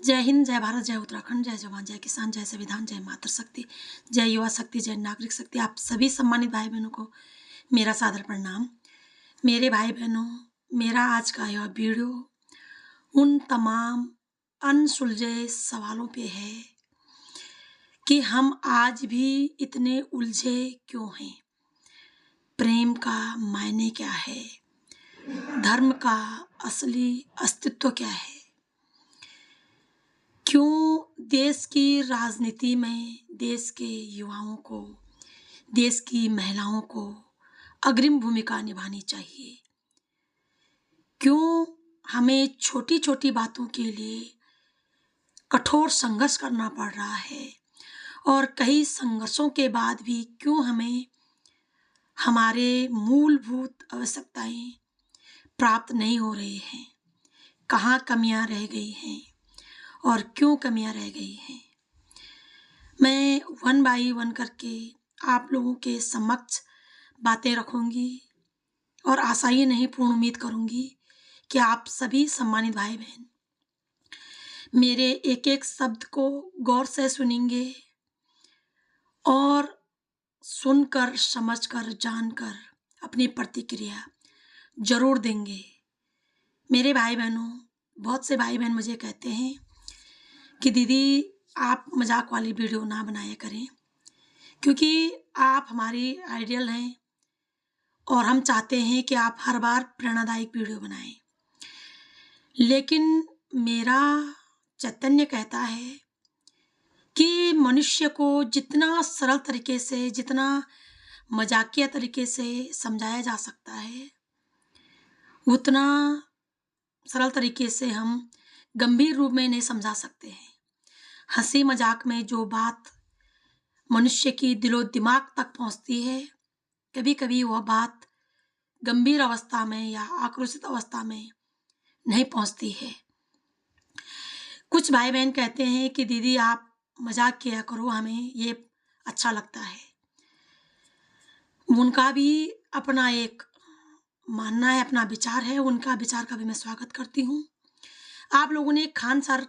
जय हिंद, जय भारत, जय उत्तराखंड, जय जवान, जय किसान, जय संविधान, जय मातृशक्ति, जय युवा शक्ति, जय नागरिक शक्ति। आप सभी सम्मानित भाई बहनों को मेरा सादर प्रणाम। मेरे भाई बहनों, मेरा आज का यह वीडियो उन तमाम अनसुलझे सवालों पे है कि हम आज भी इतने उलझे क्यों हैं। प्रेम का मायने क्या है? धर्म का असली अस्तित्व क्या है? क्यों देश की राजनीति में देश के युवाओं को, देश की महिलाओं को अग्रिम भूमिका निभानी चाहिए? क्यों हमें छोटी-छोटी बातों के लिए कठोर संघर्ष करना पड़ रहा है? और कई संघर्षों के बाद भी क्यों हमें हमारे मूलभूत आवश्यकताएं प्राप्त नहीं हो रही हैं? कहाँ कमियां रह गई हैं और क्यों कमियां रह गई हैं? मैं वन बाई वन करके आप लोगों के समक्ष बातें रखूंगी और आशा ही नहीं पूर्ण उम्मीद करूंगी कि आप सभी सम्मानित भाई बहन मेरे एक एक शब्द को गौर से सुनेंगे और सुनकर, समझकर, जानकर अपनी प्रतिक्रिया जरूर देंगे। मेरे भाई बहनों, बहुत से भाई बहन मुझे कहते हैं कि दीदी आप मजाक वाली वीडियो ना बनाया करें, क्योंकि आप हमारी आइडियल हैं और हम चाहते हैं कि आप हर बार प्रेरणादायक वीडियो बनाएं। लेकिन मेरा चैतन्य कहता है कि मनुष्य को जितना सरल तरीके से, जितना मजाकिया तरीके से समझाया जा सकता है, उतना सरल तरीके से हम गंभीर रूप में नहीं समझा सकते हैं। हंसी मजाक में जो बात मनुष्य की दिलो दिमाग तक पहुंचती है, कभी कभी वह बात गंभीर अवस्था में या आक्रोशित अवस्था में नहीं पहुंचती है। कुछ भाई बहन कहते हैं कि दीदी आप मजाक किया करो, हमें ये अच्छा लगता है। उनका भी अपना एक मानना है, अपना विचार है, उनका विचार का भी मैं स्वागत करती हूँ। आप लोगों ने खान सर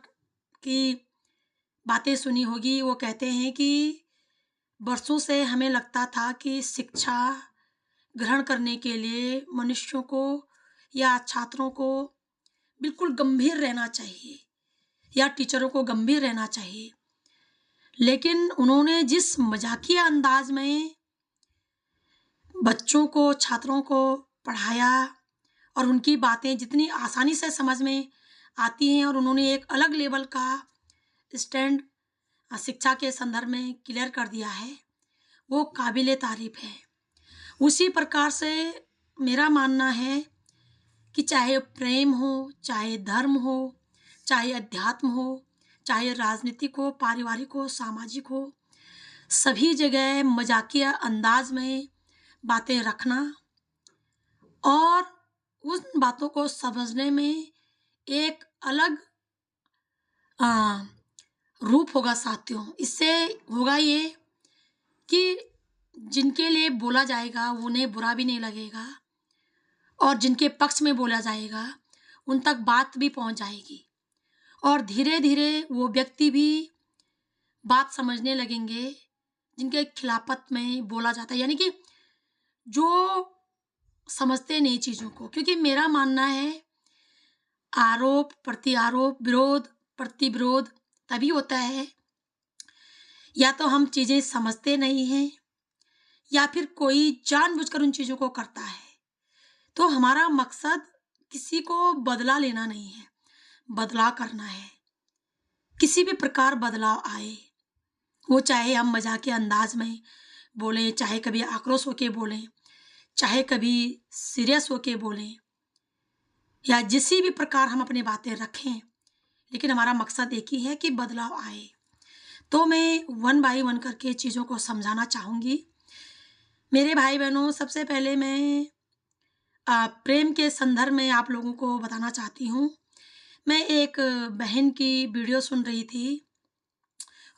की बातें सुनी होगी। वो कहते हैं कि वर्षों से हमें लगता था कि शिक्षा ग्रहण करने के लिए मनुष्यों को या छात्रों को बिल्कुल गंभीर रहना चाहिए या टीचरों को गंभीर रहना चाहिए। लेकिन उन्होंने जिस मजाकिया अंदाज में बच्चों को, छात्रों को पढ़ाया और उनकी बातें जितनी आसानी से समझ में आती हैं और उन्होंने एक अलग लेवल का स्टैंड शिक्षा के संदर्भ में क्लियर कर दिया है, वो काबिले तारीफ है। उसी प्रकार से मेरा मानना है कि चाहे प्रेम हो, चाहे धर्म हो, चाहे अध्यात्म हो, चाहे राजनीतिक हो, पारिवारिक हो, सामाजिक हो, सभी जगह मजाकिया अंदाज में बातें रखना और उन बातों को समझने में एक अलग रूप होगा साथियों। इससे होगा ये कि जिनके लिए बोला जाएगा उन्हें बुरा भी नहीं लगेगा और जिनके पक्ष में बोला जाएगा उन तक बात भी पहुंच जाएगी और धीरे धीरे वो व्यक्ति भी बात समझने लगेंगे जिनके खिलाफत में बोला जाता है, यानी कि जो समझते नहीं चीज़ों को। क्योंकि मेरा मानना है आरोप प्रत्यारोप, विरोध प्रतिविरोध तभी होता है या तो हम चीज़ें समझते नहीं हैं या फिर कोई जानबूझकर उन चीज़ों को करता है। तो हमारा मकसद किसी को बदला लेना नहीं है, बदलाव करना है। किसी भी प्रकार बदलाव आए, वो चाहे हम मजाक के अंदाज में बोलें, चाहे कभी आक्रोश होके बोलें, चाहे कभी सीरियस होके बोलें या जिसी भी प्रकार हम अपनी बातें रखें, लेकिन हमारा मकसद एक ही है कि बदलाव आए। तो मैं वन बाई वन करके चीज़ों को समझाना चाहूँगी। मेरे भाई बहनों, सबसे पहले मैं प्रेम के संदर्भ में आप लोगों को बताना चाहती हूँ। मैं एक बहन की वीडियो सुन रही थी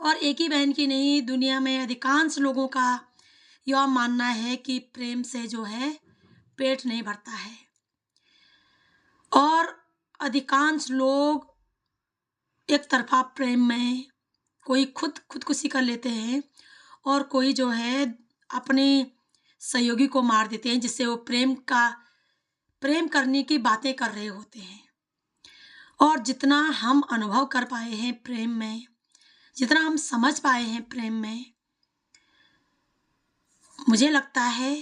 और एक ही बहन की नहीं, दुनिया में अधिकांश लोगों का यह मानना है कि प्रेम से जो है पेट नहीं भरता है और अधिकांश लोग एक तरफा प्रेम में कोई खुदकुशी कर लेते हैं और कोई जो है अपने सहयोगी को मार देते हैं, जिससे वो प्रेम करने की बातें कर रहे होते हैं। और जितना हम अनुभव कर पाए हैं प्रेम में, जितना हम समझ पाए हैं प्रेम में, मुझे लगता है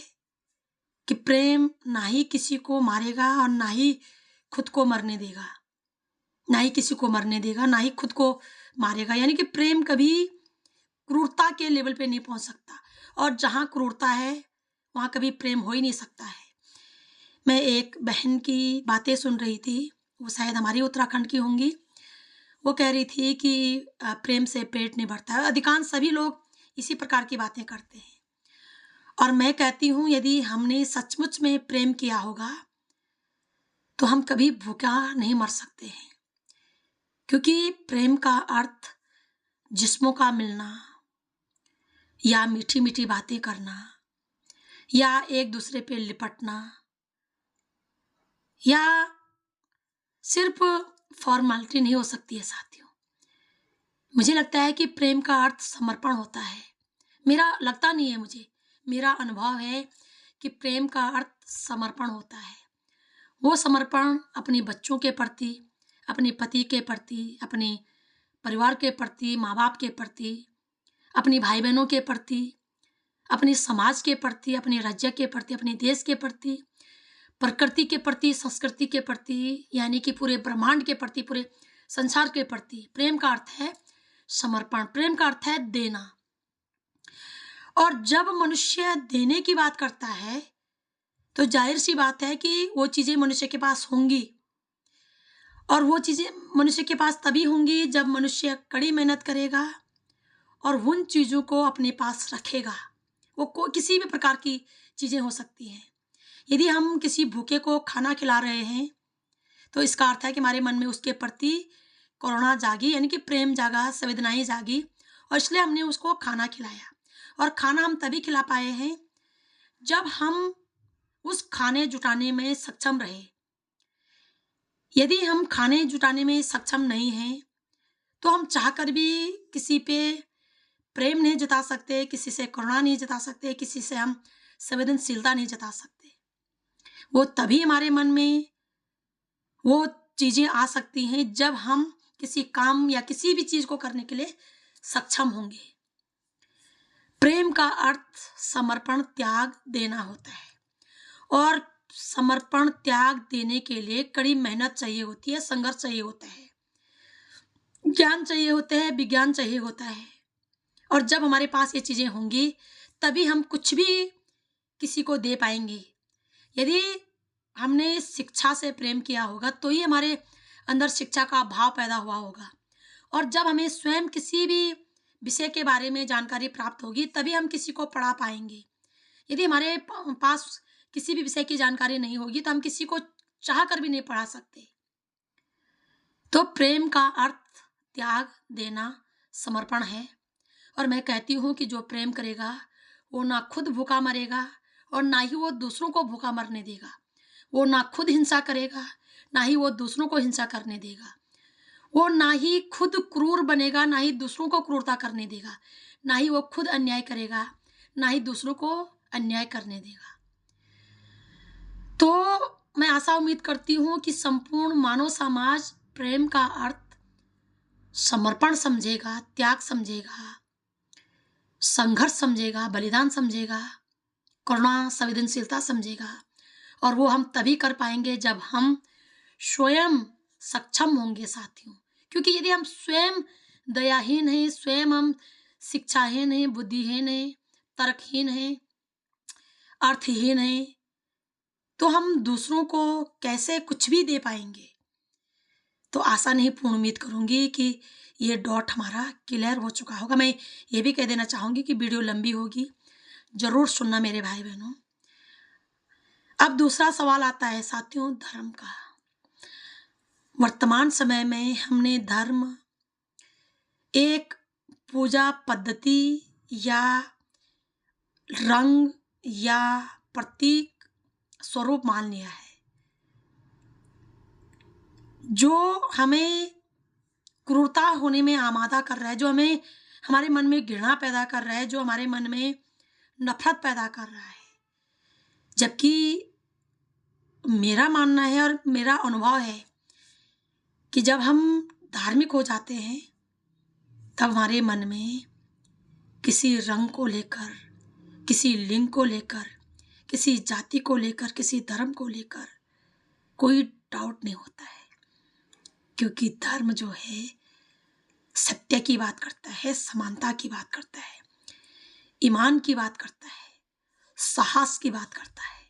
कि प्रेम ना ही किसी को मारेगा और ना ही खुद को मरने देगा, ना ही किसी को मरने देगा, ना ही खुद को मारेगा। यानी कि प्रेम कभी क्रूरता के लेवल पे नहीं पहुंच सकता, और जहां क्रूरता है वहां कभी प्रेम हो ही नहीं सकता है। मैं एक बहन की बातें सुन रही थी, वो शायद हमारी उत्तराखंड की होंगी। वो कह रही थी कि प्रेम से पेट नहीं भरता है। अधिकांश सभी लोग इसी प्रकार की बातें करते हैं, और मैं कहती हूँ यदि हमने सचमुच में प्रेम किया होगा तो हम कभी भूखा नहीं मर सकते हैं, क्योंकि प्रेम का अर्थ जिस्मों का मिलना, या मीठी मीठी बातें करना, या एक दूसरे पे लिपटना, या सिर्फ फॉर्मेलिटी नहीं हो सकती है साथियों। मुझे लगता है कि प्रेम का अर्थ समर्पण होता है। मेरा लगता नहीं है, मुझे मेरा अनुभव है कि प्रेम का अर्थ समर्पण होता है। वो समर्पण अपने बच्चों के प्रति, अपने पति के प्रति, अपने परिवार के प्रति, माँ बाप के प्रति, अपने भाई बहनों के प्रति, अपने समाज के प्रति, अपने राज्य के प्रति, अपने देश के प्रति, प्रकृति के प्रति, संस्कृति के प्रति, यानी कि पूरे ब्रह्मांड के प्रति, पूरे संसार के प्रति। प्रेम का अर्थ है समर्पण, प्रेम का अर्थ है देना। और जब मनुष्य देने की बात करता है तो जाहिर सी बात है कि वो चीजें मनुष्य के पास होंगी, और वो चीजें मनुष्य के पास तभी होंगी जब मनुष्य कड़ी मेहनत करेगा और उन चीजों को अपने पास रखेगा। वो किसी भी प्रकार की चीजें हो सकती हैं। यदि हम किसी भूखे को खाना खिला रहे हैं तो इसका अर्थ है कि हमारे मन में उसके प्रति करुणा जागी, यानी कि प्रेम जागा, संवेदनाएं जागी, और इसलिए हमने उसको खाना खिलाया। और खाना हम तभी खिला पाए हैं जब हम उस खाने जुटाने में सक्षम रहे। यदि हम खाने जुटाने में सक्षम नहीं हैं तो हम चाहकर भी किसी पे प्रेम नहीं जता सकते, किसी से करुणा नहीं जता सकते, किसी से हम संवेदनशीलता नहीं जता सकते। वो तभी हमारे मन में वो चीजें आ सकती हैं जब हम किसी काम या किसी भी चीज को करने के लिए सक्षम होंगे। प्रेम का अर्थ समर्पण, त्याग देना होता है, और समर्पण त्याग देने के लिए कड़ी मेहनत चाहिए होती है, संघर्ष चाहिए होता है, ज्ञान चाहिए होता है, विज्ञान चाहिए होता है। और जब हमारे पास ये चीजें होंगी तभी हम कुछ भी किसी को दे पाएंगे। यदि हमने शिक्षा से प्रेम किया होगा तो ही हमारे अंदर शिक्षा का भाव पैदा हुआ होगा, और जब हमें स्वयं किसी भी विषय के बारे में जानकारी प्राप्त होगी तभी हम किसी को पढ़ा पाएंगे। यदि हमारे पास किसी भी विषय की जानकारी नहीं होगी तो हम किसी को चाह कर भी नहीं पढ़ा सकते। तो प्रेम का अर्थ त्याग देना, समर्पण है। और मैं कहती हूँ कि जो प्रेम करेगा वो ना खुद भूखा मरेगा और ना ही वो दूसरों को भूखा मरने देगा। वो ना खुद हिंसा करेगा, ना ही वो दूसरों को हिंसा करने देगा। वो ना ही खुद क्रूर बनेगा, ना ही दूसरों को क्रूरता करने देगा। ना ही वो खुद अन्याय करेगा, ना ही दूसरों को अन्याय करने देगा। तो मैं आशा उम्मीद करती हूँ कि संपूर्ण मानव समाज प्रेम का अर्थ समर्पण समझेगा, त्याग समझेगा, संघर्ष समझेगा, बलिदान समझेगा, करुणा, संवेदनशीलता समझेगा। और वो हम तभी कर पाएंगे जब हम स्वयं सक्षम होंगे साथियों। क्योंकि यदि हम स्वयं दयाहीन हैं, स्वयं हम शिक्षाहीन हैं, बुद्धिहीन हैं, तर्कहीन हैं, अर्थहीन हैं, तो हम दूसरों को कैसे कुछ भी दे पाएंगे। तो आशा नहीं, पूर्ण उम्मीद करूंगी कि ये डॉट हमारा क्लियर हो चुका होगा। मैं ये भी कह देना चाहूंगी कि वीडियो लंबी होगी, जरूर सुनना मेरे भाई बहनों। अब दूसरा सवाल आता है साथियों धर्म का। वर्तमान समय में हमने धर्म एक पूजा पद्धति या रंग या प्रतीक स्वरूप मान लिया है, जो हमें क्रूरता होने में आमादा कर रहा है, जो हमें हमारे मन में घृणा पैदा कर रहा है, जो हमारे मन में नफरत पैदा कर रहा है। जबकि मेरा मानना है और मेरा अनुभव है कि जब हम धार्मिक हो जाते हैं तब हमारे मन में किसी रंग को लेकर, किसी लिंग को लेकर, किसी जाति को लेकर, किसी धर्म को लेकर कोई डाउट नहीं होता है। क्योंकि धर्म जो है सत्य की बात करता है, समानता की बात करता है, ईमान की बात करता है, साहस की बात करता है।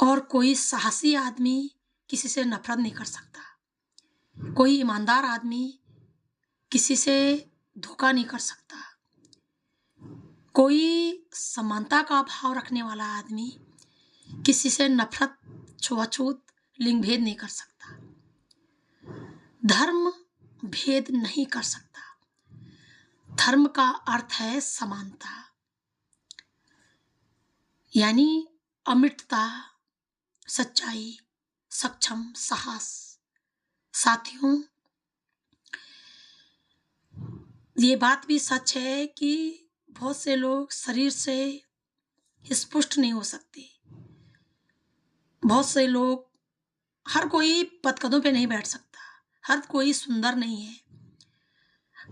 और कोई साहसी आदमी किसी से नफरत नहीं कर सकता। कोई ईमानदार आदमी किसी से धोखा नहीं कर सकता। कोई समानता का भाव रखने वाला आदमी किसी से नफरत, छुआछूत, लिंग भेद नहीं कर सकता। धर्म भेद नहीं कर सकता। धर्म का अर्थ है समानता, यानी अमिटता, सच्चाई, सक्षम, साहस। साथियों, ये बात भी सच है कि बहुत से लोग शरीर से स्पुष्ट नहीं हो सकते। बहुत से लोग, हर कोई पदकदों पे नहीं बैठ सकता, हर कोई सुंदर नहीं है,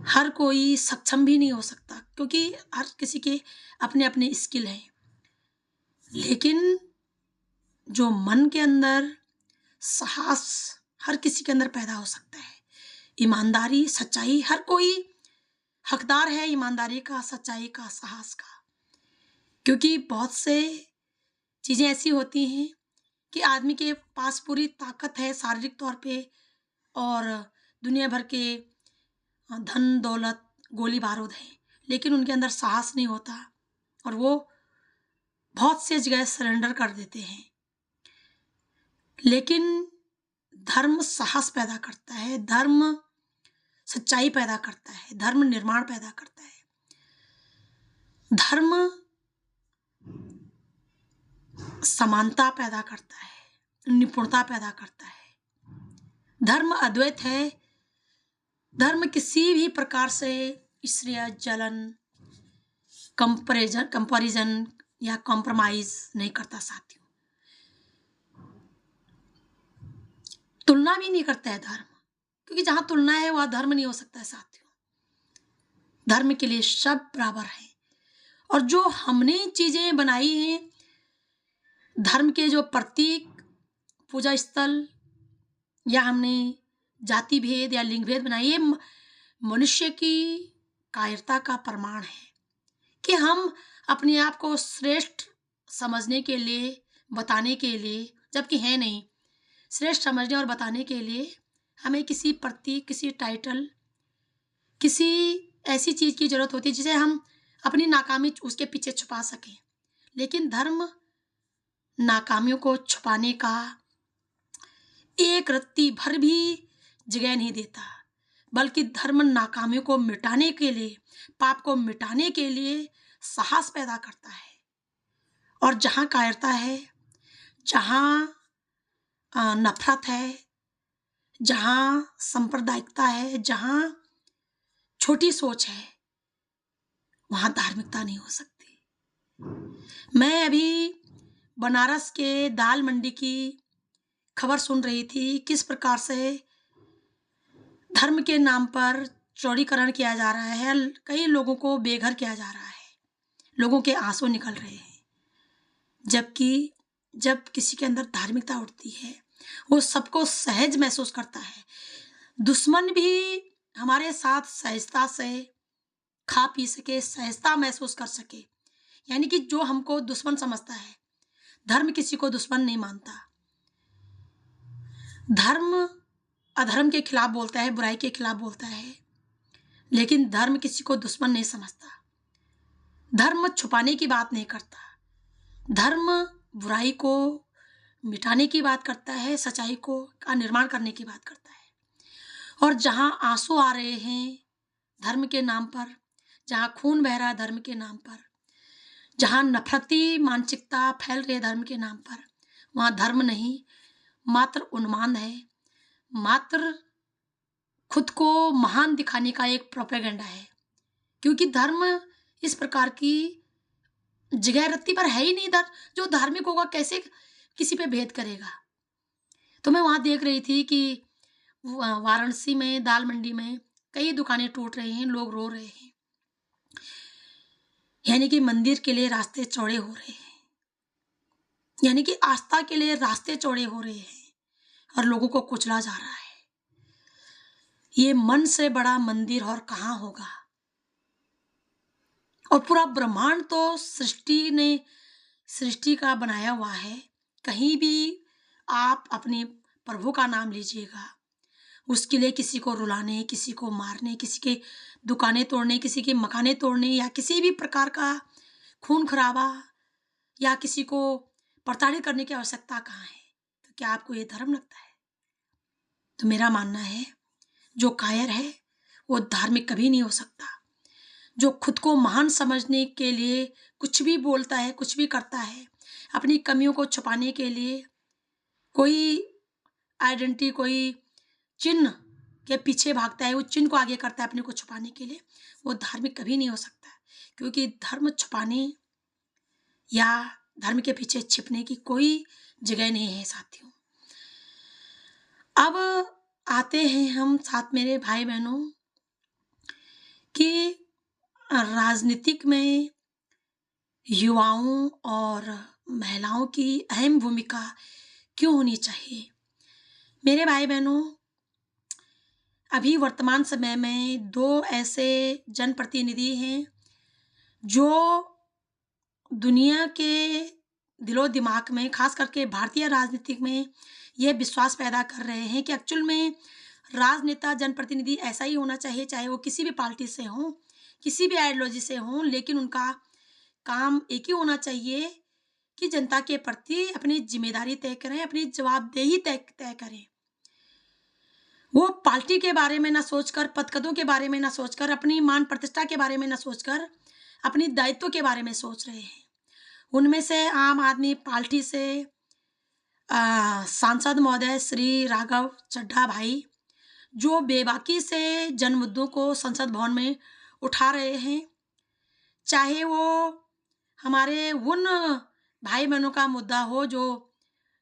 हर कोई सक्षम भी नहीं हो सकता, क्योंकि हर किसी के अपने अपने स्किल हैं। लेकिन जो मन के अंदर साहस हर किसी के अंदर पैदा हो सकता है, ईमानदारी, सच्चाई, हर कोई हकदार है ईमानदारी का, सच्चाई का, साहस का। क्योंकि बहुत से चीज़ें ऐसी होती हैं कि आदमी के पास पूरी ताकत है शारीरिक तौर पे और दुनिया भर के धन दौलत, गोली बारूद है, लेकिन उनके अंदर साहस नहीं होता और वो बहुत से जगह सरेंडर कर देते हैं। लेकिन धर्म साहस पैदा करता है, धर्म सच्चाई पैदा करता है, धर्म निर्माण पैदा करता है। धर्म समानता पैदा करता है, निपुणता पैदा करता है। धर्म अद्वैत है। धर्म किसी भी प्रकार से ईर्ष्या, जलन, कंपैरिजन या कॉम्प्रोमाइज नहीं करता। साथियों, तुलना भी नहीं करता है धर्म, क्योंकि जहां तुलना है वहां धर्म नहीं हो सकता है। साथियों, धर्म के लिए सब बराबर है। और जो हमने चीजें बनाई हैं, धर्म के जो प्रतीक, पूजा स्थल, या हमने जाति भेद या लिंग भेद बनाई, ये मनुष्य की कायरता का प्रमाण है कि हम अपने आप को श्रेष्ठ समझने के लिए, बताने के लिए, जबकि है नहीं, श्रेष्ठ समझने और बताने के लिए हमें किसी प्रतीक, किसी टाइटल, किसी ऐसी चीज की जरूरत होती है जिसे हम अपनी नाकामी उसके पीछे छुपा सकें। लेकिन धर्म नाकामियों को छुपाने का एक रत्ती भर भी जगह नहीं देता, बल्कि धर्म नाकामियों को मिटाने के लिए, पाप को मिटाने के लिए साहस पैदा करता है। और जहां कायरता है, जहां नफरत है, जहां सांप्रदायिकता है, जहां छोटी सोच है, वहां धार्मिकता नहीं हो सकती। मैं अभी बनारस के दाल मंडी की खबर सुन रही थी, किस प्रकार से धर्म के नाम पर चौड़ीकरण किया जा रहा है, कई लोगों को बेघर किया जा रहा है, लोगों के आंसू निकल रहे हैं। जबकि जब किसी के अंदर धार्मिकता उठती है, वो सबको सहज महसूस करता है। दुश्मन भी हमारे साथ सहजता से खा पी सके, सहजता महसूस कर सके। यानी कि जो हमको दुश्मन समझता है, धर्म किसी को दुश्मन नहीं मानता। धर्म अधर्म के खिलाफ बोलता है, बुराई के खिलाफ बोलता है, लेकिन धर्म किसी को दुश्मन नहीं समझता। धर्म छुपाने की बात नहीं करता। धर्म बुराई को मिटाने की बात करता है, सच्चाई को का निर्माण करने की बात करता है। और जहां आंसू आ रहे हैं धर्म के नाम पर, जहां खून बह रहा है धर्म के नाम पर, जहां नफरती मानसिकता फैल रही है धर्म के नाम पर, वहां धर्म नहीं, मात्र उन्माद है, मात्र खुद को महान दिखाने का एक प्रोपेगेंडा है, क्योंकि धर्म इस प्रकार की जगह रत्ती पर है ही नहीं। जो धार्मिक होगा कैसे किसी पे भेद करेगा। तो मैं वहां देख रही थी कि वाराणसी में दाल मंडी में कई दुकानें टूट रही हैं, लोग रो रहे हैं, यानी कि मंदिर के लिए रास्ते चौड़े हो रहे हैं, यानी कि आस्था के लिए रास्ते चौड़े हो रहे हैं और लोगों को कुचला जा रहा है। ये मन से बड़ा मंदिर और कहाँ होगा। और पूरा ब्रह्मांड तो सृष्टि का बनाया हुआ है। कहीं भी आप अपने प्रभु का नाम लीजिएगा, उसके लिए किसी को रुलाने, किसी को मारने, किसी के दुकानें तोड़ने, किसी के मकाने तोड़ने या किसी भी प्रकार का खून खराबा या किसी को प्रताड़ित करने की आवश्यकता कहाँ है। तो क्या आपको ये धर्म लगता है? तो मेरा मानना है जो कायर है वो धार्मिक कभी नहीं हो सकता। जो खुद को महान समझने के लिए कुछ भी बोलता है, कुछ भी करता है, अपनी कमियों को छुपाने के लिए कोई आइडेंटिटी, कोई चिन्ह के पीछे भागता है, वो चिन्ह को आगे करता है अपने को छुपाने के लिए, वो धार्मिक कभी नहीं हो सकता। क्योंकि धर्म छुपाने या धर्म के पीछे छिपने की कोई जगह नहीं है साथियों। अब आते हैं हम साथ मेरे भाई बहनों कि राजनीतिक में युवाओं और महिलाओं की अहम भूमिका क्यों होनी चाहिए। मेरे भाई बहनों, अभी वर्तमान समय में दो ऐसे जनप्रतिनिधि हैं जो दुनिया के दिलो दिमाग में, खास करके भारतीय राजनीति में, ये विश्वास पैदा कर रहे हैं कि एक्चुअल में राजनेता, जनप्रतिनिधि ऐसा ही होना चाहिए, चाहे वो किसी भी पार्टी से हों, किसी भी आइडियोलॉजी से हों, लेकिन उनका काम एक ही होना चाहिए कि जनता के प्रति अपनी जिम्मेदारी तय करें, अपनी जवाबदेही तय करें। वो पार्टी के बारे में ना सोचकर, पदकदों के बारे में ना सोचकर, अपनी मान प्रतिष्ठा के बारे में ना सोचकर, अपनी दायित्व के बारे में सोच रहे हैं। उनमें से आम आदमी पार्टी से सांसद महोदय श्री राघव चड्ढा भाई, जो बेबाकी से जन मुद्दों को संसद भवन में उठा रहे हैं, चाहे वो हमारे उन भाई बहनों का मुद्दा हो जो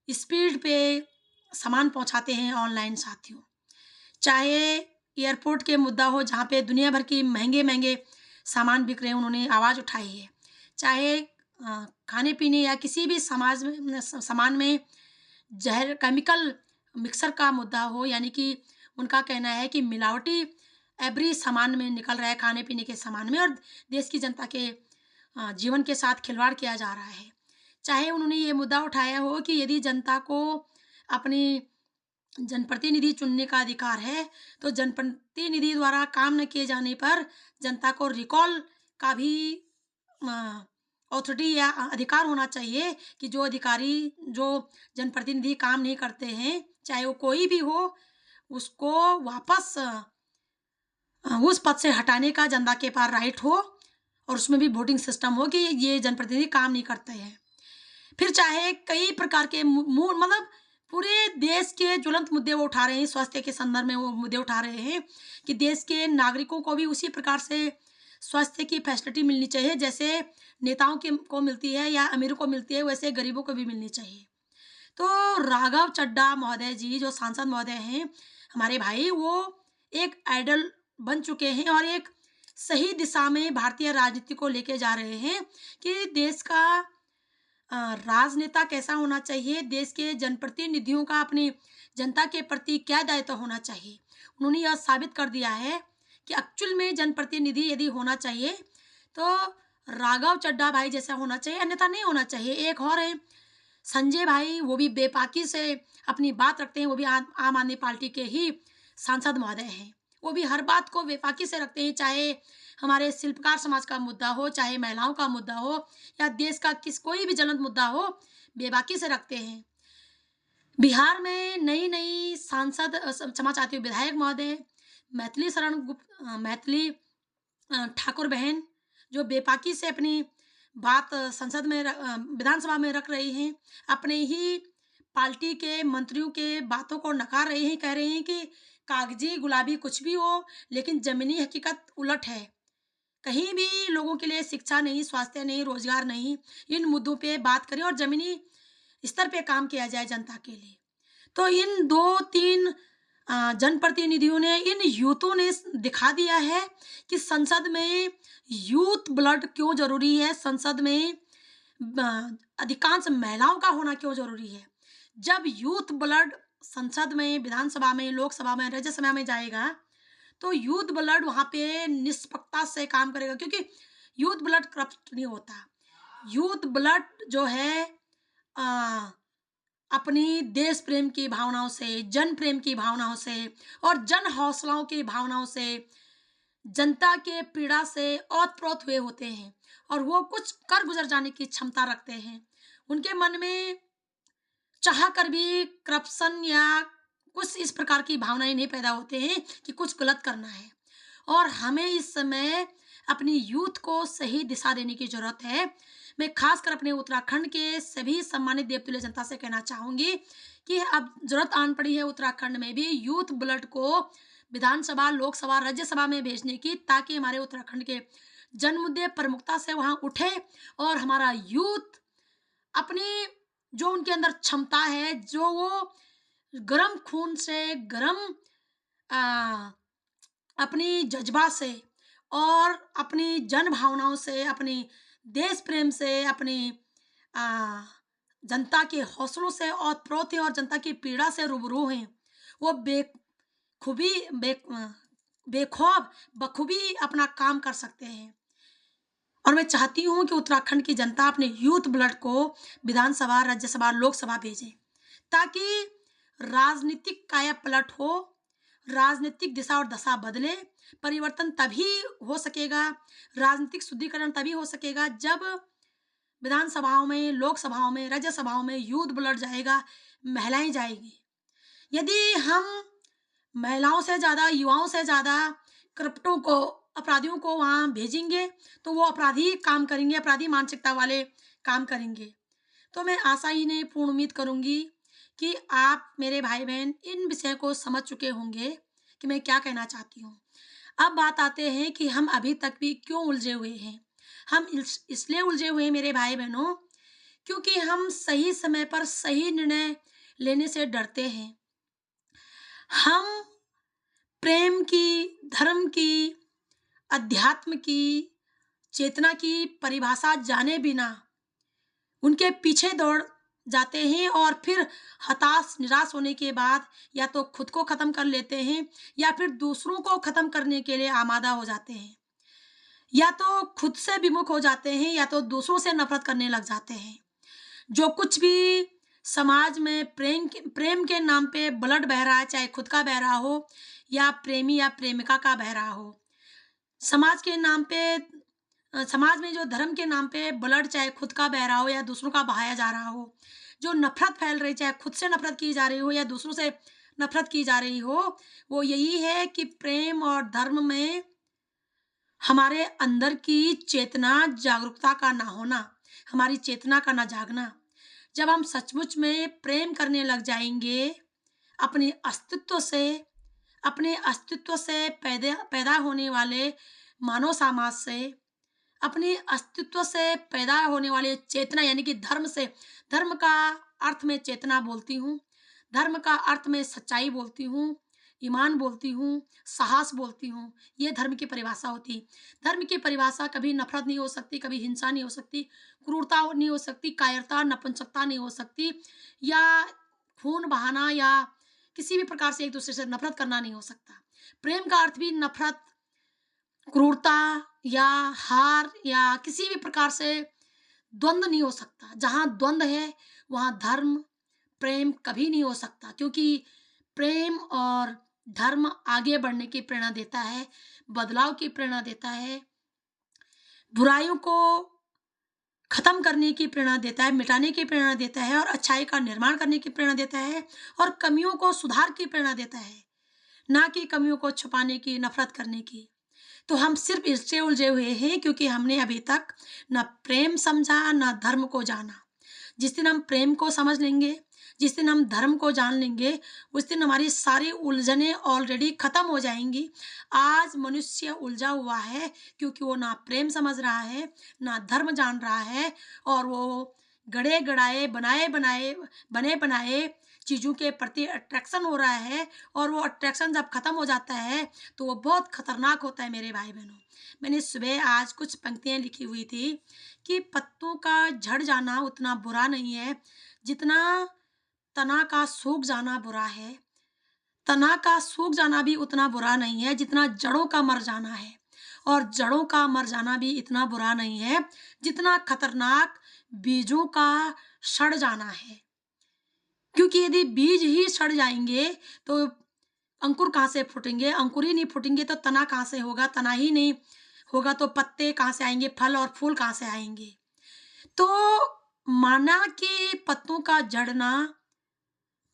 स्पीड पे सामान पहुंचाते हैं ऑनलाइन साथियों, चाहे एयरपोर्ट के मुद्दा हो जहाँ पे दुनिया भर की महंगे महंगे सामान बिक रहे हैं, उन्होंने आवाज़ उठाई है, चाहे खाने पीने या किसी भी सामान में जहर केमिकल मिक्सर का मुद्दा हो, यानी कि उनका कहना है कि मिलावटी एवरी सामान में निकल रहा है, खाने पीने के सामान में, और देश की जनता के जीवन के साथ खिलवाड़ किया जा रहा है। चाहे उन्होंने ये मुद्दा उठाया हो कि यदि जनता को अपनी जनप्रतिनिधि चुनने का अधिकार है तो जनप्रतिनिधि द्वारा काम न किए जाने पर जनता को रिकॉल का भी अथॉरिटी या अधिकार होना चाहिए कि जो अधिकारी, जो जनप्रतिनिधि काम नहीं करते हैं, चाहे वो कोई भी हो, उसको वापस उस पद से हटाने का जनता के पास राइट हो, और उसमें भी वोटिंग सिस्टम हो कि ये जनप्रतिनिधि काम नहीं करते हैं। फिर चाहे कई प्रकार के मतलब पूरे देश के ज्वलंत मुद्दे वो उठा रहे हैं, स्वास्थ्य के संदर्भ में वो मुद्दे उठा रहे हैं कि देश के नागरिकों को भी उसी प्रकार से स्वास्थ्य की फैसिलिटी मिलनी चाहिए जैसे नेताओं को मिलती है या अमीरों को मिलती है, वैसे गरीबों को भी मिलनी चाहिए। तो राघव चड्ढा महोदय जी, जो सांसद महोदय हैं हमारे भाई, वो एक आइडल बन चुके हैं और एक सही दिशा में भारतीय राजनीति को लेके जा रहे हैं कि देश का राजनेता कैसा होना चाहिए, देश के जनप्रतिनिधियों का अपनी जनता के प्रति क्या दायित्व होना चाहिए। उन्होंने यह साबित कर दिया है कि एक्चुअल में जनप्रतिनिधि यदि होना चाहिए तो राघव चड्ढा भाई जैसा होना चाहिए, अन्यथा नहीं होना चाहिए। एक और है संजय भाई, वो भी बेबाकी से अपनी बात रखते हैं, वो भी आम आदमी पार्टी के ही सांसद महोदय हैं। वो भी हर बात को बेबाकी से रखते हैं, चाहे हमारे शिल्पकार समाज का मुद्दा हो, चाहे महिलाओं का मुद्दा हो या देश का कोई भी ज्वलंत मुद्दा हो, बेबाकी से रखते हैं। बिहार में नई नई सांसद, क्षमा चाहती हूँ, विधायक महोदय मैथिली ठाकुर बहन, जो बेबाकी से अपनी बात संसद में विधानसभा में रख रही हैं, अपने ही पार्टी के मंत्रियों के बातों को नकार रहे हैं, कह रहे हैं कि कागजी गुलाबी कुछ भी हो, लेकिन ज़मीनी हकीकत उलट है। कहीं भी लोगों के लिए शिक्षा नहीं, स्वास्थ्य नहीं, रोज़गार नहीं, इन मुद्दों पे बात करें और ज़मीनी स्तर पे काम किया जाए जनता के लिए। तो इन 2-3 जनप्रतिनिधियों ने, इन यूथों ने दिखा दिया है कि संसद में यूथ ब्लड क्यों ज़रूरी है, संसद में अधिकांश महिलाओं का होना क्यों ज़रूरी है। जब यूथ ब्लड संसद में, विधानसभा में, लोकसभा में, राज्यसभा में जाएगा, तो यूथ ब्लड वहाँ पे निष्पक्षता से काम करेगा, क्योंकि यूथ ब्लड करप्ट नहीं होता। यूथ ब्लड जो है अ, अपनी देश प्रेम की भावनाओं से, जन प्रेम की भावनाओं से और जन हौसलाओं की भावनाओं से, जनता के पीड़ा से ओतप्रोत हुए होते हैं और वो कुछ कर गुजर जाने की क्षमता रखते हैं। उनके मन में चाह कर भी करप्शन या कुछ इस प्रकार की भावनाएं नहीं पैदा होते हैं कि कुछ गलत करना है। और हमें इस समय अपनी यूथ को सही दिशा देने की जरूरत है। मैं खासकर अपने उत्तराखंड के सभी सम्मानित देवतुल्य जनता से कहना चाहूंगी कि अब जरूरत आन पड़ी है उत्तराखंड में भी यूथ ब्लड को विधानसभा, लोकसभा, राज्यसभा में भेजने की, ताकि हमारे उत्तराखंड के जन मुद्दे प्रमुखता से वहां उठे और हमारा यूथ अपनी जो उनके अंदर क्षमता है, जो वो गरम खून से, गरम आ, अपनी जज्बा से और अपनी जन भावनाओं से, अपनी देश प्रेम से, अपनी आ, जनता के हौसलों से ओतप्रोत हैं और जनता की पीड़ा से रूबरू हैं। वो बेखूबी बे बेखौफ बखूबी अपना काम कर सकते हैं। और मैं चाहती हूँ कि उत्तराखंड की जनता अपने यूथ ब्लड को विधानसभा, राज्यसभा, लोकसभा भेजे, ताकि राजनीतिक काया पलट हो, राजनीतिक दिशा और दशा बदले। परिवर्तन तभी हो सकेगा, राजनीतिक शुद्धिकरण तभी हो सकेगा जब विधानसभाओं में, लोकसभाओं में, राज्यसभाओं में यूथ ब्लड जाएगा, महिलाएं जाएगी। यदि हम महिलाओं से ज़्यादा, युवाओं से ज़्यादा करप्टों को, अपराधियों को वहाँ भेजेंगे, तो वो अपराधी काम करेंगे, अपराधी मानसिकता वाले काम करेंगे। तो मैं आशा ही नहीं, पूर्ण उम्मीद करूँगी कि आप मेरे भाई बहन इन विषय को समझ चुके होंगे कि मैं क्या कहना चाहती हूँ। अब बात आते हैं कि हम अभी तक भी क्यों उलझे हुए हैं। हम इसलिए उलझे हुए हैं मेरे भाई बहनों, क्योंकि हम सही समय पर सही निर्णय लेने से डरते हैं। हम प्रेम की, धर्म की, अध्यात्म की, चेतना की परिभाषा जाने बिना उनके पीछे दौड़ जाते हैं और फिर हताश, निराश होने के बाद या तो खुद को खत्म कर लेते हैं या फिर दूसरों को खत्म करने के लिए आमादा हो जाते हैं। या तो खुद से विमुख हो जाते हैं या तो दूसरों से नफरत करने लग जाते हैं। जो कुछ भी समाज में प्रेम के नाम पे ब्लड बह रहा है, चाहे खुद का बह रहा हो या प्रेमी या प्रेमिका का बह रहा हो, समाज के नाम पे समाज में जो धर्म के नाम पे ब्लड चाहे खुद का बह रहा हो या दूसरों का बहाया जा रहा हो, जो नफरत फैल रही, चाहे खुद से नफरत की जा रही हो या दूसरों से नफरत की जा रही हो, वो यही है कि प्रेम और धर्म में हमारे अंदर की चेतना, जागरूकता का ना होना, हमारी चेतना का ना जागना। जब हम सचमुच में प्रेम करने लग जाएंगे अपने अस्तित्व से, अपने अस्तित्व से पैदा पैदा होने वाले मानव समाज से, अपने अस्तित्व से पैदा होने वाले चेतना यानी कि धर्म से, धर्म का अर्थ में चेतना बोलती हूँ, धर्म का अर्थ में सच्चाई बोलती हूँ, ईमान बोलती हूँ, साहस बोलती हूँ। ये धर्म की परिभाषा होती है। धर्म की परिभाषा कभी नफरत नहीं हो सकती, कभी हिंसा नहीं हो सकती, क्रूरता नहीं हो सकती, कायरता, नपुंसकता नहीं हो सकती, या खून बहाना या किसी भी प्रकार से एक दूसरे से नफरत करना नहीं हो सकता। प्रेम का अर्थ भी नफरत, क्रूरता या हार या किसी भी प्रकार से द्वंद्व नहीं हो सकता। जहाँ द्वंद्व है वहाँ धर्म, प्रेम कभी नहीं हो सकता, क्योंकि प्रेम और धर्म आगे बढ़ने की प्रेरणा देता है, बदलाव की प्रेरणा देता है, बुराइयों को खत्म करने की प्रेरणा देता है, मिटाने की प्रेरणा देता है और अच्छाई का निर्माण करने की प्रेरणा देता है और कमियों को सुधार की प्रेरणा देता है, ना कि कमियों को छुपाने की, नफरत करने की। तो हम सिर्फ इससे उलझे हुए हैं क्योंकि हमने अभी तक न प्रेम समझा, न धर्म को जाना। जिस दिन हम प्रेम को समझ लेंगे, जिस दिन हम धर्म को जान लेंगे, उस दिन हमारी सारी उलझनें ऑलरेडी खत्म हो जाएंगी। आज मनुष्य उलझा हुआ है क्योंकि वो ना प्रेम समझ रहा है, ना धर्म जान रहा है, और वो गड़े गड़ाए बनाए बनाए बने बनाए चीज़ों के प्रति अट्रैक्शन हो रहा है, और वो अट्रैक्शन जब खत्म हो जाता है तो वो बहुत खतरनाक होता है मेरे भाई बहनों। मैंने सुबह आज कुछ पंक्तियाँ लिखी हुई थी कि पत्तों का झड़ जाना उतना बुरा नहीं है जितना तना का सूख जाना बुरा है। तना का सूख जाना भी उतना बुरा नहीं है जितना जड़ों का मर जाना है, और जड़ों का मर जाना भी इतना बुरा नहीं है जितना खतरनाक बीजों का सड़ जाना है। क्योंकि यदि बीज ही सड़ जाएंगे तो अंकुर कहाँ से फूटेंगे? अंकुर ही नहीं फूटेंगे तो तना कहाँ से होगा? तना ही नहीं होगा तो पत्ते कहाँ से आएंगे? फल और फूल कहाँ से आएंगे? तो माना कि पत्तों का झड़ना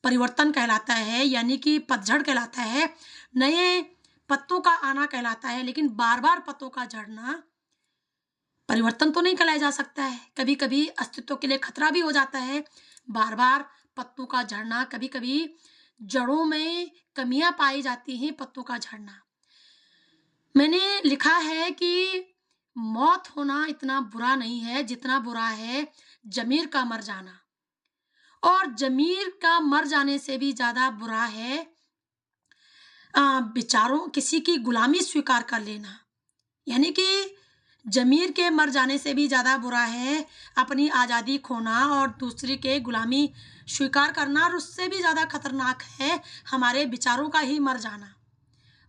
परिवर्तन कहलाता है, यानी कि पतझड़ कहलाता है, नए पत्तों का आना कहलाता है, लेकिन बार बार पत्तों का झड़ना परिवर्तन तो नहीं कहलाया जा सकता है। कभी कभी अस्तित्व के लिए खतरा भी हो जाता है। बार बार पत्तों का झड़ना, कभी कभी जड़ों में कमियां पाई जाती हैं, पत्तों का झड़ना। मैंने लिखा है कि मौत होना इतना बुरा नहीं है जितना बुरा है जमीर का मर जाना, और जमीर का मर जाने से भी ज्यादा बुरा है विचारों किसी की गुलामी स्वीकार कर लेना। यानी कि जमीर के मर जाने से भी ज़्यादा बुरा है अपनी आज़ादी खोना और दूसरे के गुलामी स्वीकार करना, और उससे भी ज़्यादा खतरनाक है हमारे विचारों का ही मर जाना,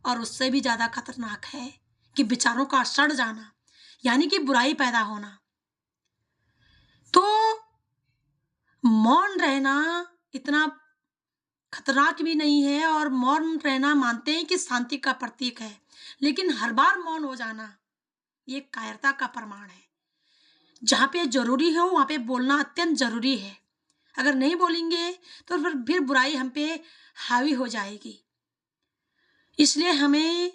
और उससे भी ज़्यादा खतरनाक है कि विचारों का सड़ जाना, यानी कि बुराई पैदा होना। तो मौन रहना इतना खतरनाक भी नहीं है, और मौन रहना मानते हैं कि शांति का प्रतीक है, लेकिन हर बार मौन हो जाना ये कायरता का प्रमाण है। जहाँ पे जरूरी हो वहाँ पे बोलना अत्यंत जरूरी है। अगर नहीं बोलेंगे तो फिर बुराई हम पे हावी हो जाएगी। इसलिए हमें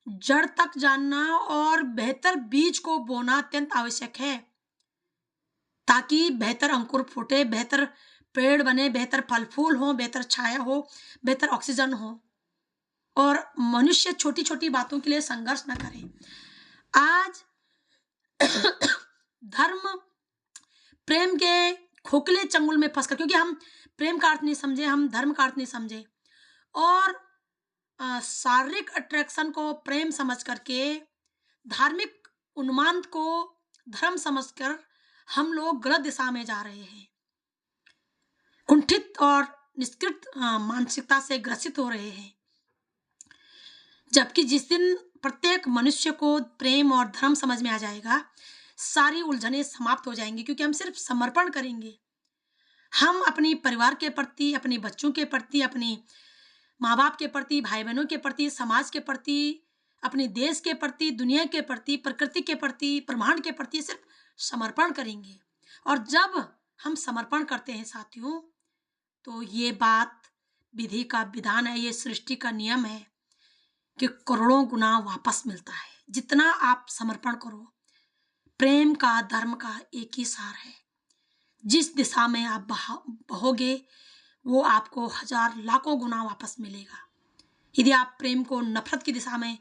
जड़ तक जानना और बेहतर बीज को बोना अत्यंत आवश्यक है, ताकि बेहतर अंकुर फूटे, बेहतर पेड़ बने, बेहतर फल फूल हो, बेहतर छाया हो, बेहतर ऑक्सीजन हो, और मनुष्य छोटी छोटी बातों के लिए संघर्ष न करे। आज धर्म प्रेम के खोखले चंगुल में फंसकर, क्योंकि हम प्रेम का अर्थ नहीं समझे, हम धर्म का अर्थ नहीं समझे, और शारीरिक अट्रैक्शन को प्रेम समझ करके, धार्मिक उन्माद को धर्म समझकर हम लोग गलत दिशा में जा रहे हैं। कुंठित और निष्कृत मानसिकता से ग्रसित हो रहे हैं। जबकि जिस दिन प्रत्येक मनुष्य को प्रेम और धर्म समझ में आ जाएगा, सारी उलझनें समाप्त हो जाएंगी, क्योंकि हम सिर्फ समर्पण करेंगे। हम अपने परिवार के प्रति, अपने बच्चों के प्रति, अपने माँ बाप के प्रति, भाई बहनों के प्रति, समाज के प्रति, अपने देश के प्रति, दुनिया के प्रति, प्रकृति के प्रति, ब्रह्मांड के प्रति सिर्फ समर्पण करेंगे। और जब हम समर्पण करते हैं साथियों, तो ये बात विधि का विधान है, ये सृष्टि का नियम है कि करोड़ों गुना वापस मिलता है। जितना आप समर्पण करो, प्रेम का, धर्म का एक ही सार है। जिस दिशा में आप बहोगे वो आपको हजार लाखों गुना वापस मिलेगा। यदि आप प्रेम को नफरत की दिशा में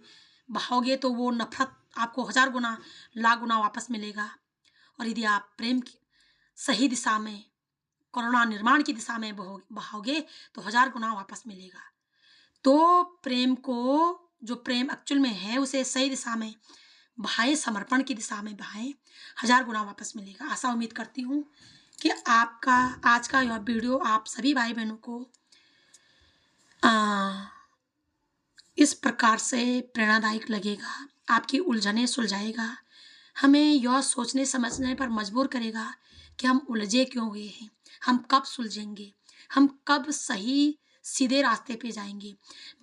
बहाओगे तो वो नफरत आपको हजार गुना, लाख गुना वापस मिलेगा। और यदि आप प्रेम की सही दिशा में, करुणा निर्माण की दिशा में बहाओगे तो हजार गुना वापस मिलेगा। तो प्रेम को, जो प्रेम एक्चुअल में है, उसे सही दिशा में बहाएं, समर्पण की दिशा में बहाएं, हजार गुना वापस मिलेगा। आशा उम्मीद करती हूँ कि आपका आज का यह वीडियो आप सभी भाई बहनों को इस प्रकार से प्रेरणादायक लगेगा, आपकी उलझनें सुलझाएगा, हमें यह सोचने समझने पर मजबूर करेगा कि हम उलझे क्यों हुए हैं, हम कब सुलझेंगे, हम कब सही सीधे रास्ते पे जाएंगे।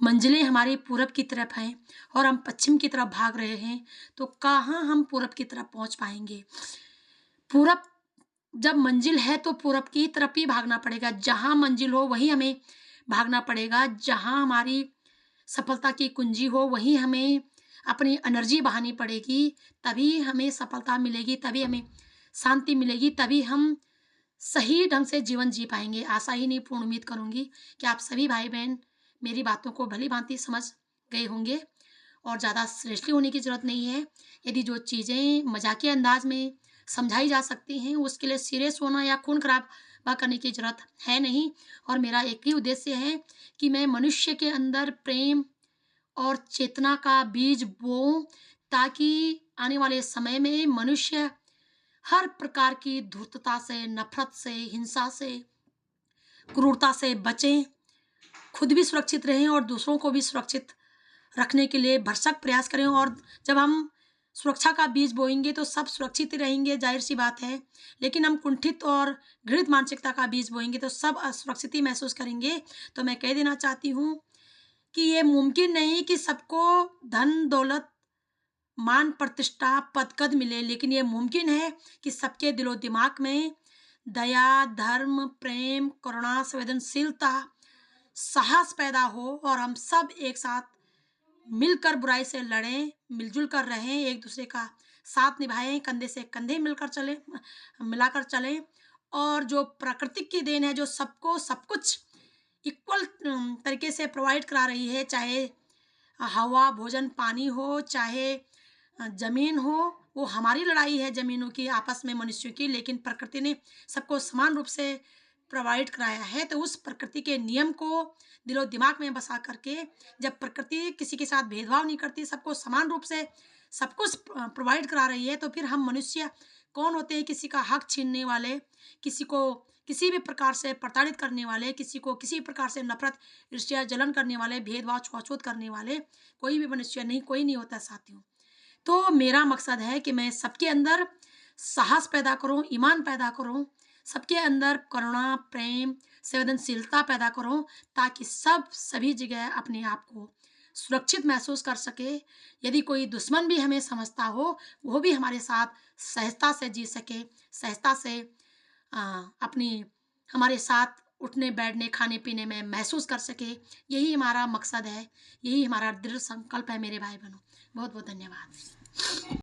मंजिलें हमारी पूरब की तरफ हैं और हम पश्चिम की तरफ भाग रहे हैं, तो कहाँ हम पूरब की तरफ पहुंच पाएंगे। पूरब जब मंजिल है तो पूरब की तरफ ही भागना पड़ेगा। जहाँ मंजिल हो वहीं हमें भागना पड़ेगा। जहाँ हमारी सफलता की कुंजी हो वहीं हमें अपनी एनर्जी बहानी पड़ेगी। तभी हमें सफलता मिलेगी, तभी हमें शांति मिलेगी, तभी हम सही ढंग से जीवन जी पाएँगे। आशा ही नहीं, पूर्ण उम्मीद करूँगी कि आप सभी भाई-बहन मेरी बातों को भली-भाँति समझ गए होंगे और ज़्यादा सीरियसली होने की ज़रूरत नहीं है। यदि जो चीज़ें मज़ाकिया अंदाज़ में समझाई जा सकती हैं, उसके लिए सीरियस होना या खून खराबा करने की ज़रूरत है नहीं। और मेरा एक ही उद्देश्य है कि मैं मनुष्य के अंदर प्रेम और चेतना का बीज बोऊँ, ताकि आने वाले समय में मनुष्य हर प्रकार की धूर्तता से, नफ़रत से, हिंसा से, क्रूरता से बचें, खुद भी सुरक्षित रहें और दूसरों को भी सुरक्षित रखने के लिए भरसक प्रयास करें। और जब हम सुरक्षा का बीज बोएँगे तो सब सुरक्षित ही रहेंगे, ज़ाहिर-सी बात है। लेकिन हम कुंठित और घृणित मानसिकता का बीज बोएँगे तो सब असुरक्षित ही महसूस करेंगे। तो मैं कह देना चाहती हूँ कि ये मुमकिन नहीं कि सबको धन, दौलत, मान, प्रतिष्ठा, पद-कद मिले, लेकिन ये मुमकिन है कि सबके दिलो-दिमाग में दया, धर्म, प्रेम, करुणा, संवेदनशीलता, साहस पैदा हो और हम सब एक साथ मिलकर बुराई से लड़ें, मिल-जुल कर रहें, एक-दूसरे का साथ निभाएँ, कंधे से कंधे मिलकर चलें, मिलाकर चलें। और जो प्रकृति की देन है, जो सबको सब कुछ इक्वल तरीके से प्रोवाइड करा रही है, चाहे हवा, भोजन, पानी हो, चाहे ज़मीन हो, वो हमारी लड़ाई है ज़मीनों की, आपस में मनुष्यों की, लेकिन प्रकृति ने सबको समान रूप से प्रोवाइड कराया है। तो उस प्रकृति के नियम को दिलो-दिमाग में बसा करके, जब प्रकृति किसी के साथ भेदभाव नहीं करती, सबको समान रूप से सब कुछ प्रोवाइड करा रही है, तो फिर हम मनुष्य कौन होते हैं किसी का हक छीनने वाले, किसी को किसी भी प्रकार से प्रताड़ित करने वाले, किसी को किसी प्रकार से नफ़रत, ईर्ष्या, जलन करने वाले, भेदभाव, छुआ-छूत करने वाले कोई भी मनुष्य नहीं, कोई नहीं होता साथियों। तो मेरा मकसद है कि मैं सबके अंदर साहस पैदा करूँ, ईमान पैदा करूँ, सबके अंदर करुणा, प्रेम, संवेदनशीलता पैदा करूँ, ताकि सब सभी जगह अपने आप को सुरक्षित महसूस कर सके। यदि कोई दुश्मन भी हमें समझता हो, वो भी हमारे साथ सहजता से जी सके, सहजता से अ, अपनी हमारे साथ उठने-बैठने, खाने-पीने में महसूस कर सके। यही हमारा मकसद है, यही हमारा दृढ़ संकल्प है मेरे भाई-बहनों। बहुत-बहुत धन्यवाद।